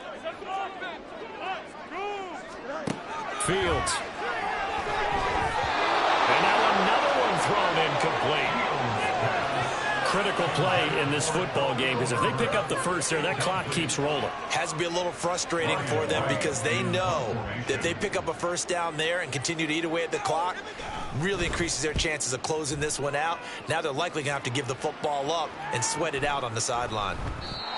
Fields. And now another one thrown incomplete. Critical play in this football game, because if they pick up the first there, that clock keeps rolling. Has to be a little frustrating for them because they know that if they pick up a first down there and continue to eat away at the clock, really increases their chances of closing this one out. Now they're likely going to have to give the football up and sweat it out on the sideline.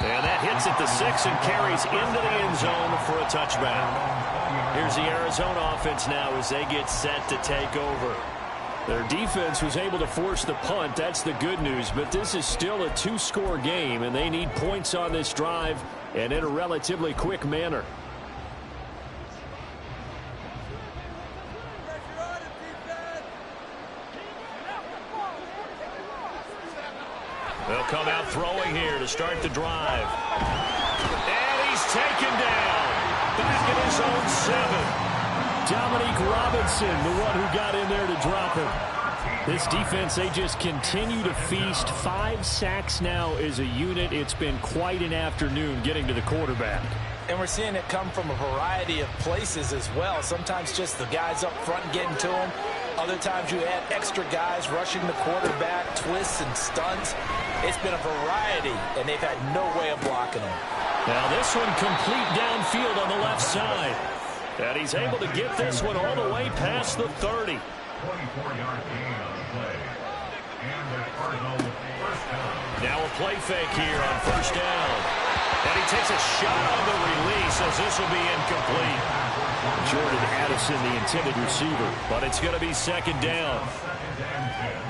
And that hits at the 6 and carries into the end zone for a touchback. Here's the Arizona offense now as they get set to take over. Their defense was able to force the punt. That's the good news. But this is still a two-score game, and they need points on this drive and in a relatively quick manner. They'll come out throwing here to start the drive. And he's taken down. Back in his own 7. Dominique Robinson, the one who got in there to drop him. This defense, they just continue to feast. 5 sacks now as a unit. It's been quite an afternoon getting to the quarterback. And we're seeing it come from a variety of places as well. Sometimes just the guys up front getting to him. Other times you add extra guys rushing the quarterback, twists and stunts. It's been a variety, and they've had no way of blocking him. Now this one complete downfield on the left side. And he's able to get this one all the way past the 30. 24-yard gain on the play. And the Cardinals first down. Now a play fake here on first down. And he takes a shot on the release as this will be incomplete. Jordan Addison, the intended receiver, but it's going to be second down. Second and 10.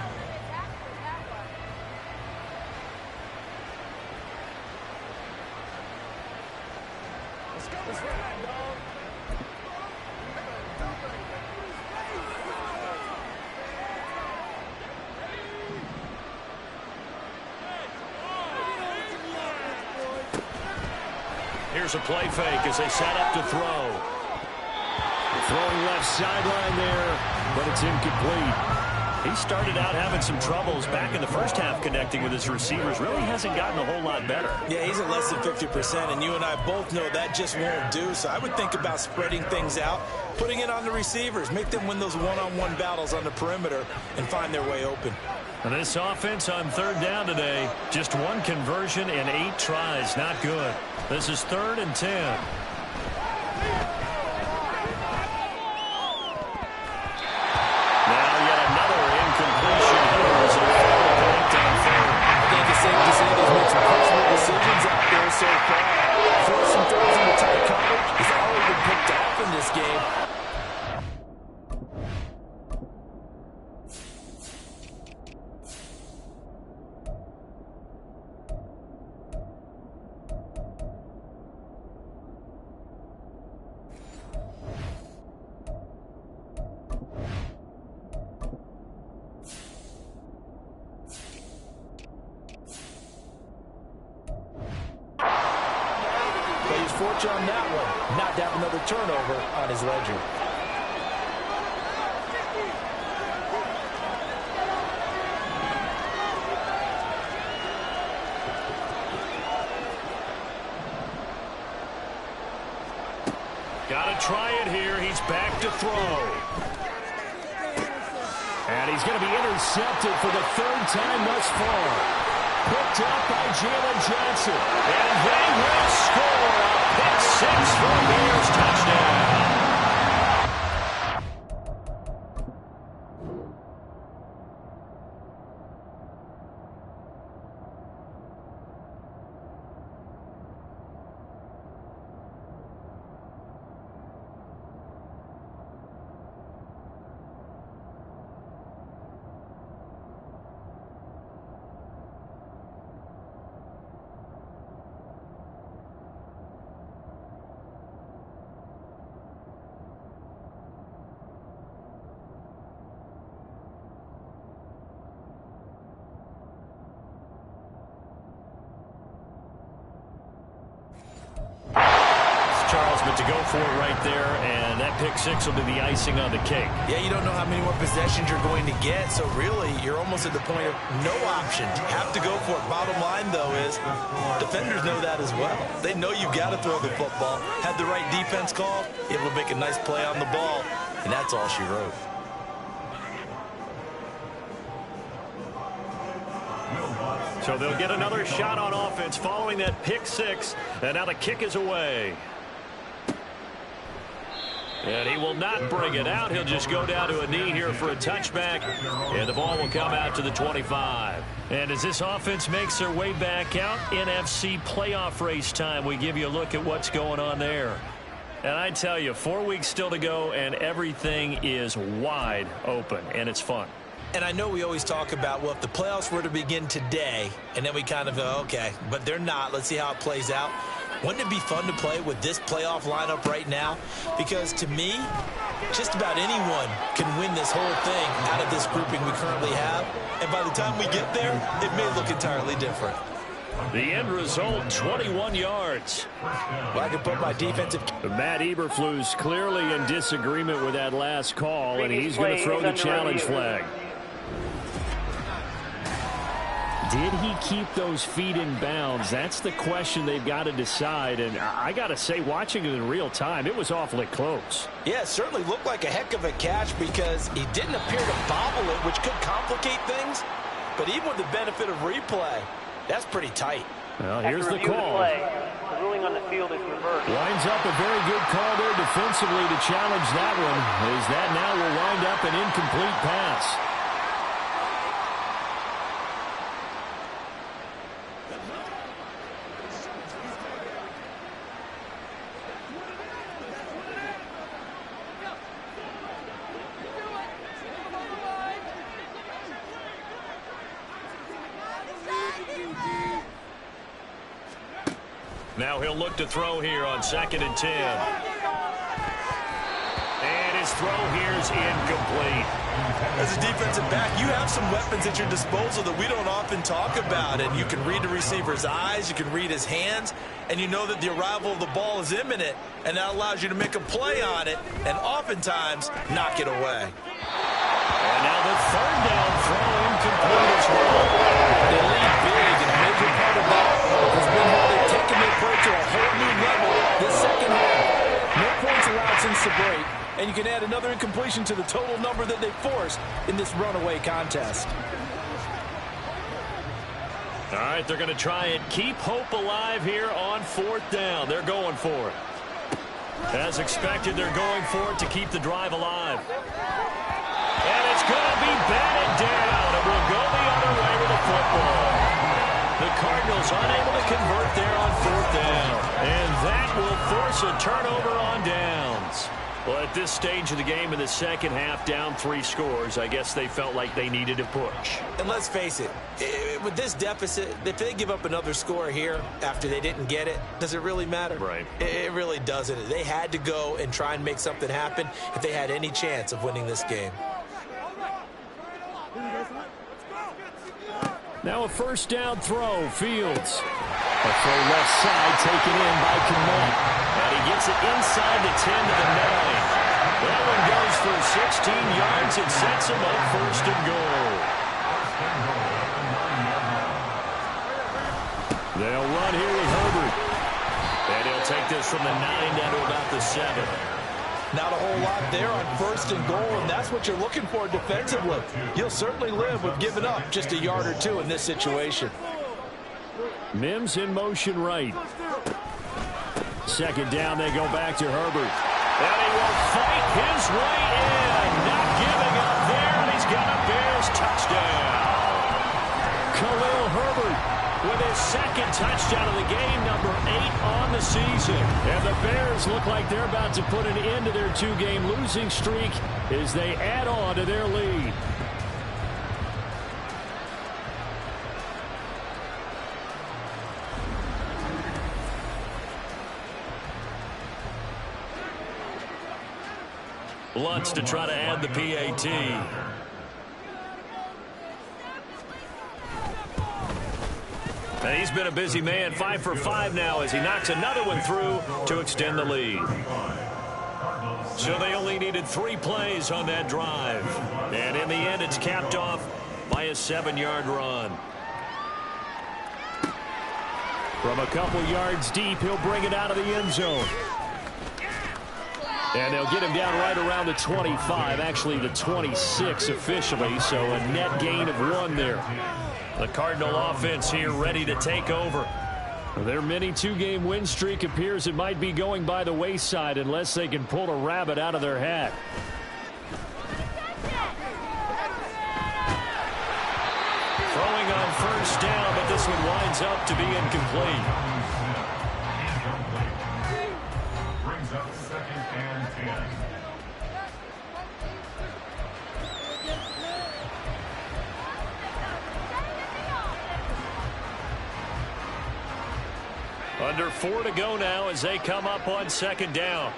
Here's a play fake as they set up to throw. Throwing left sideline there, but it's incomplete. He started out having some troubles back in the first half connecting with his receivers. Really hasn't gotten a whole lot better. Yeah, he's at less than 50%, and you and I both know that just won't do. So I would think about spreading things out, putting it on the receivers, make them win those one-on-one battles on the perimeter and find their way open. And this offense on third down today, just 1 conversion and 8 tries. Not good. This is 3rd and 10. Now yet another incompletion here as a final point on 3rd. I think it's safe to say they've made some questionable decisions out there so far. Force some throws into tight coverage. He's already been picked off in this game. Fortune on that one. Not to have another turnover on his ledger. Got to try it here. He's back to throw. And he's going to be intercepted for the 3rd time thus far. Picked up by Jalen Johnson. And they will score a pick 6 for the Bears touchdown. Charles, but to go for it right there, and that pick six will be the icing on the cake. Yeah, you don't know how many more possessions you're going to get, so really, you're almost at the point of no option. You have to go for it. Bottom line, though, is defenders know that as well. They know you've got to throw the football. Had the right defense called, able to make a nice play on the ball, and that's all she wrote. So they'll get another shot on offense following that pick six, and now the kick is away. And he will not bring it out. He'll just go down to a knee here for a touchback, and the ball will come out to the 25. And as this offense makes their way back out, NFC playoff race time, we give you a look at what's going on there. And I tell you, 4 weeks still to go, and everything is wide open, and it's fun. And I know we always talk about, well, if the playoffs were to begin today, and then we kind of go, okay, but they're not. Let's see how it plays out. Wouldn't it be fun to play with this playoff lineup right now? Because to me, just about anyone can win this whole thing out of this grouping we currently have. And by the time we get there, it may look entirely different. The end result, 21 yards. Well, I can put my defensive... Matt Eberflus clearly in disagreement with that last call, and he's going to throw the challenge flag. Did he keep those feet in bounds? That's the question they've got to decide. And I got to say, watching it in real time, it was awfully close. Yeah, it certainly looked like a heck of a catch because he didn't appear to bobble it, which could complicate things. But even with the benefit of replay, that's pretty tight. Well, here's the call. The ruling on the field is reversed. Winds up a very good call there defensively to challenge that one, as that now will wind up an incomplete pass. Now he'll look to throw here on 2nd and 10. And his throw here is incomplete. As a defensive back, you have some weapons at your disposal that we don't often talk about. And you can read the receiver's eyes, you can read his hands, and you know that the arrival of the ball is imminent. And that allows you to make a play on it and oftentimes knock it away. And now the 3rd down throw incomplete as well. They lead big, and a major part of that has been how they've taken their play to a whole new level this second half. No points allowed since the break, and you can add another incompletion to the total number that they forced in this runaway contest. All right, they're going to try and keep hope alive here on 4th down. They're going for it. As expected, they're going for it to keep the drive alive. And it's going to be batted down. It will go the other way with the football. The Cardinals unable to convert there on 4th down. And that will force a turnover on downs. Well, at this stage of the game in the second half, down 3 scores, I guess they felt like they needed to push. And let's face it, with this deficit, if they give up another score here after they didn't get it, does it really matter? Right. It really doesn't. They had to go and try and make something happen if they had any chance of winning this game. Now a 1st down throw, Fields. A throw left side taken in by Kmet. And he gets it inside the 10 to the 9. That one goes for 16 yards and sets him up 1st and goal. They'll run here with Herbert. And he'll take this from the 9 down to about the 7. Not a whole lot there on 1st and goal, and that's what you're looking for defensively. You'll certainly live with giving up just a yard or 2 in this situation. Mims in motion right. 2nd down, they go back to Herbert. And he will fight his way in. Not giving up there, and he's got a Bears touchdown. Khalil Herbert with his 2nd touchdown of the game, number 8 on the season. And the Bears look like they're about to put an end to their 2-game losing streak as they add on to their lead. Lutz to try to add the PAT. And he's been a busy man, 5 for 5 now as he knocks another one through to extend the lead. So they only needed 3 plays on that drive. And in the end, it's capped off by a 7-yard run. From a couple yards deep, he'll bring it out of the end zone. And they'll get him down right around the 25, actually the 26 officially, so a net gain of 1 there. The Cardinal offense here ready to take over. Their mini 2-game win streak appears it might be going by the wayside unless they can pull a rabbit out of their hat. Throwing on first down, but this one winds up to be incomplete. Brings up 2nd and 10. Under 4 to go now as they come up on 2nd down.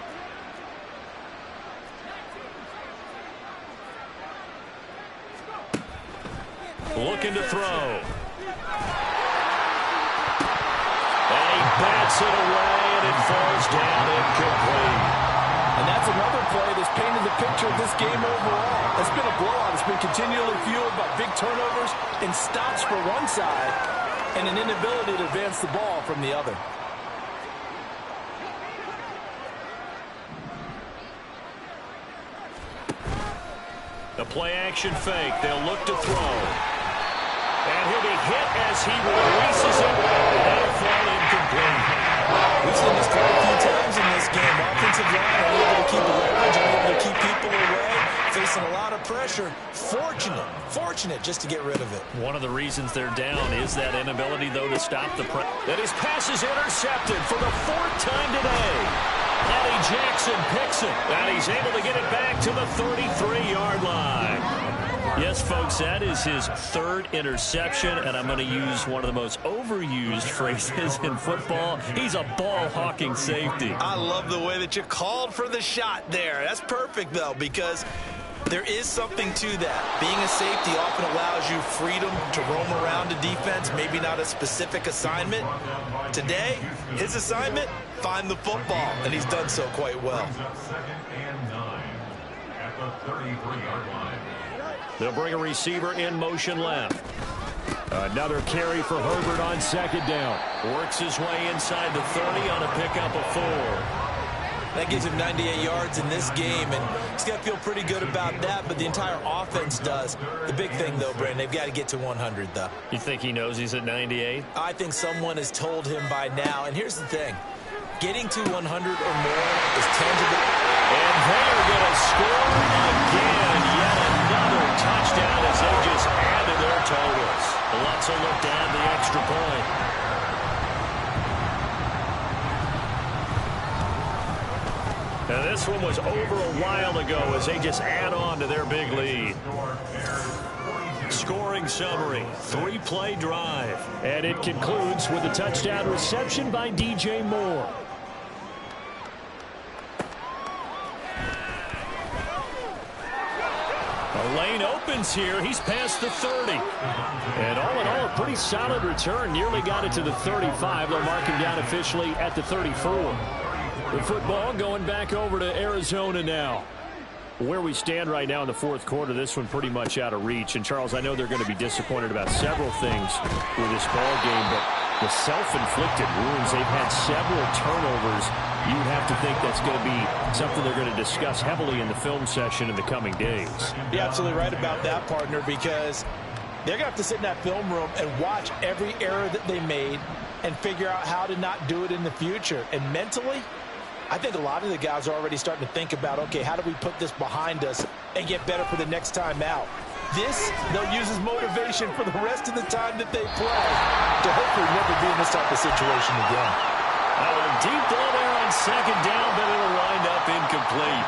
Looking to throw. And he bats it away, and it falls down incomplete. And that's another play that's painted the picture of this game overall. It's been a blowout. It's been continually fueled by big turnovers and stops for one side and an inability to advance the ball from the other. The play-action fake. They'll look to throw. And he'll be hit as he releases it. And that'll fall incomplete. We've seen this quite a few times in this game. Offensive line unable to keep leverage, unable to keep people away, facing a lot of pressure. Fortunate just to get rid of it. One of the reasons they're down is that inability, though, to stop the press. And his pass is intercepted for the 4th time today. Eddie Jackson picks it, and he's able to get it back to the 33-yard line. Yes, folks, that is his 3rd interception, and I'm going to use one of the most overused phrases in football. He's a ball-hawking safety. I love the way that you called for the shot there. That's perfect, though, because there is something to that. Being a safety often allows you freedom to roam around a defense, maybe not a specific assignment. Today, his assignment, find the football, and he's done so quite well. 2nd and 9 at the 33-yard line. They'll bring a receiver in motion left. Another carry for Herbert on 2nd down. Works his way inside the 30 on a pickup of 4. That gives him 98 yards in this game, and he's got to feel pretty good about that, but the entire offense does. The big thing, though, Brandon, they've got to get to 100, though. You think he knows he's at 98? I think someone has told him by now, and here's the thing. Getting to 100 or more is tangible. And they're going to score again. Yet another touchdown as they just added their totals. Let's look to add the extra point. Now this one was over a while ago as they just add on to their big lead. Scoring summary, 3-play drive. And it concludes with a touchdown reception by DJ Moore. The lane opens here. He's past the 30. And all in all, a pretty solid return. Nearly got it to the 35. They'll mark him down officially at the 34. The football going back over to Arizona now. Where we stand right now in the 4th quarter, this one pretty much out of reach. And, Charles, I know they're going to be disappointed about several things with this ball game, but the self-inflicted wounds, they've had several turnovers. You would have to think that's going to be something they're going to discuss heavily in the film session in the coming days. You're absolutely right about that, partner, because they're going to have to sit in that film room and watch every error that they made and figure out how to not do it in the future. And mentally, I think a lot of the guys are already starting to think about, okay, how do we put this behind us and get better for the next time out? This, they'll use as motivation for the rest of the time that they play to hopefully never be in this type of situation again. A deep ball there on 2nd down, but it'll wind up incomplete.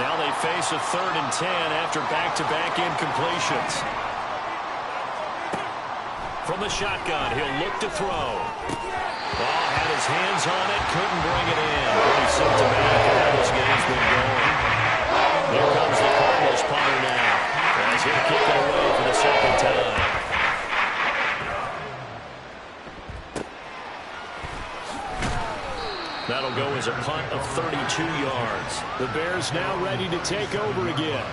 Now they face a 3rd and 10 after back-to-back incompletions. From the shotgun, he'll look to throw. Ball had his hands on it, couldn't bring it in. Pretty symptomatic of how this game's been going. Here comes the Cardinals punter now. As he'll kick it away for the 2nd time. 2 yards. The Bears now ready to take over again.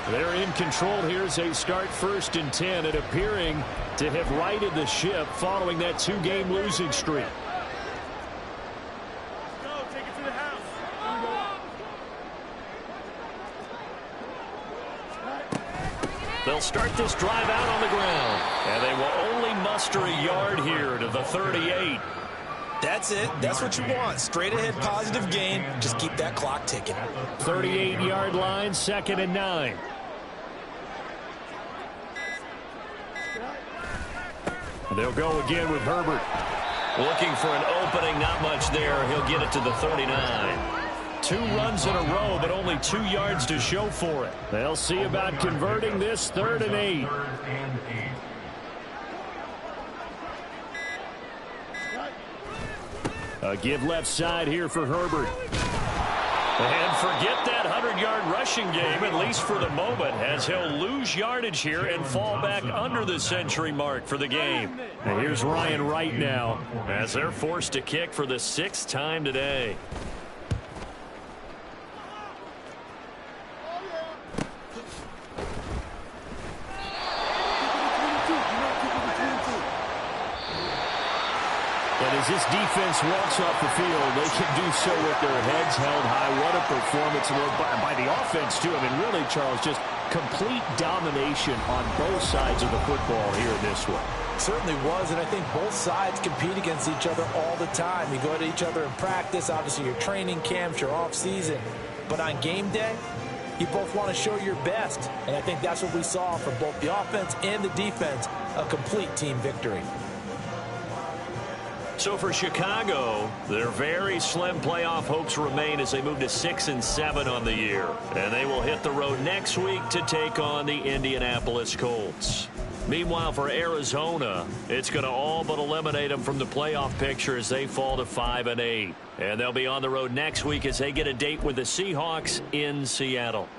They're in control here as they start 1st and 10 and appearing to have righted the ship following that 2-game losing streak. They'll start this drive out on the ground, and they will only muster a yard here to the 38. That's it. That's what you want. Straight ahead positive gain. Just keep that clock ticking. 38-yard line, 2nd and 9. They'll go again with Herbert. Looking for an opening, not much there. He'll get it to the 39. 2 runs in a row, but only 2 yards to show for it. They'll see about converting this 3rd and 8. A give left side here for Herbert. And forget that 100-yard rushing game, at least for the moment, as he'll lose yardage here and fall back under the century mark for the game. And here's Ryan Wright now, as they're forced to kick for the 6th time today. And as this defense walks off the field, they can do so with their heads held high. What a performance by the offense, too. I mean, really, Charles, just complete domination on both sides of the football here in this one. Certainly was, and I think both sides compete against each other all the time. You go at each other in practice, obviously your training camps, your off-season. But on game day, you both want to show your best. And I think that's what we saw from both the offense and the defense, a complete team victory. So for Chicago, their very slim playoff hopes remain as they move to 6 and 7 on the year. And they will hit the road next week to take on the Indianapolis Colts. Meanwhile, for Arizona, it's going to all but eliminate them from the playoff picture as they fall to 5 and 8. And they'll be on the road next week as they get a date with the Seahawks in Seattle.